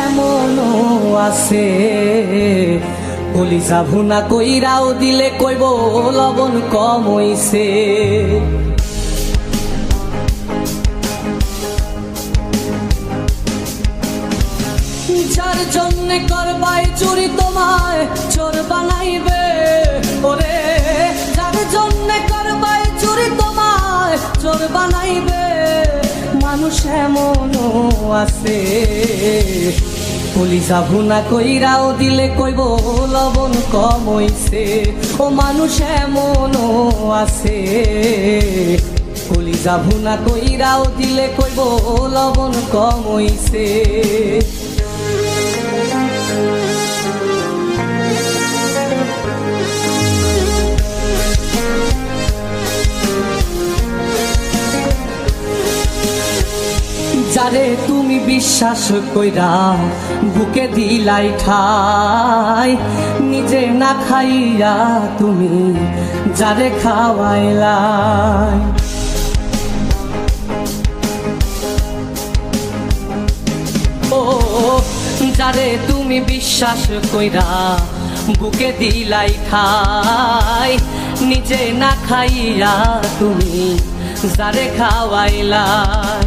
এমনও আছে কলিজা ভুনা কইরাও দিলে কইব লবণ কম হইছে। যার জন্য করবাই চুরি তোমায় চোর বানাইবে, ওরে যার জন্য করবাই চুরি তোমায় চোর বানাইবে। মানুষ এমনও আছে কলিজা ভুনা কইরাও দিলে কইব লবণ কম হইছে। ও মানুষ এমনও আছে কলিজা ভুনা কইরাও দিলে কইব লবণ কম হইছে। যারে তুমি বিশ্বাস কইরা বুকে দিলাই ঠাই, নিজে না খাইয়া তুমি যারে খাওয়াইলাই। ও যারে তুমি বিশ্বাস কইরা বুকে দিলাই ঠাই, নিজে না খাইয়া তুমি যারে খাওয়াইলাই।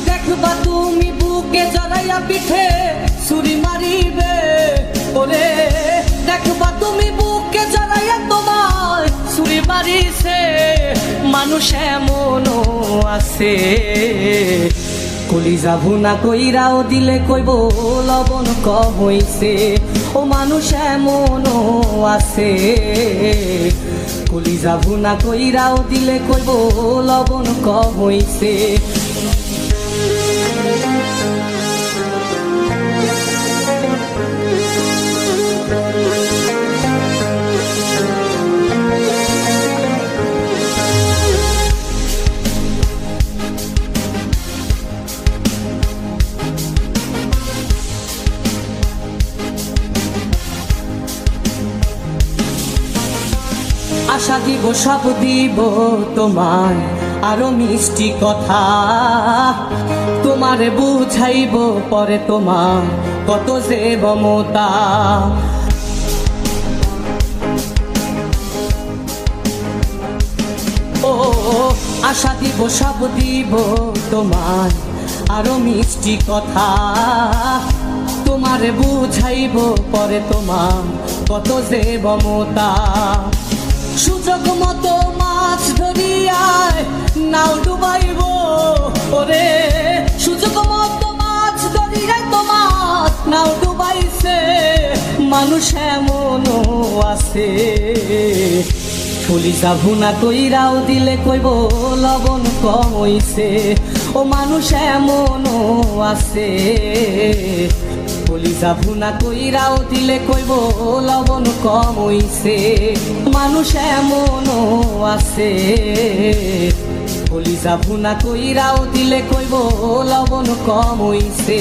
দেখবা তুমি বুকে জড়াইয়া পিঠে ছুরি মারিবে, ওরে দেখবা তুমি বুকে জড়াইয়া তোমার ছুরি মারিছে। মানুষ এমনও আছে কলিজা ভুনা কইরাও দিলে কইব লবণ কম হইছে। ও মানুষ এমনও আছে কলিজা ভুনা কইরাও দিলে কইব লবণ কম হইছে। আশা দিব সব দিব তোমায় আরো মিষ্টি কথা, তোমারে বুঝাইব পরে তোমার কত যে মমতা। ও আশা দিব সব দিব তোমায় আরো মিষ্টি কথা, তোমারে বুঝাইব পরে তোমার কত যে মমতা। সুযোগ মতো মাছ ধরিয়ায় নাও ডুবাইব, ওরে সুযোগ মতো মাছ ধরিয়ায় তোমার নাও ডুবাইছে। মানুষ এমনও আছে কলিজা ভুনা কইরাও দিলে কইব লবণ কম হইছে। ও মানুষ এমনও আছে কলিজা ভুনা কইরাও দিলে কইব লবণ কম হইছে। মানুষ এমনও আছে কলিজা ভুনা কইরাও দিলে কইব লবণ কম হইছে।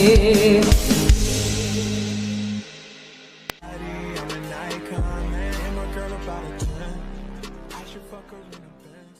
I should fuck her in the Benz.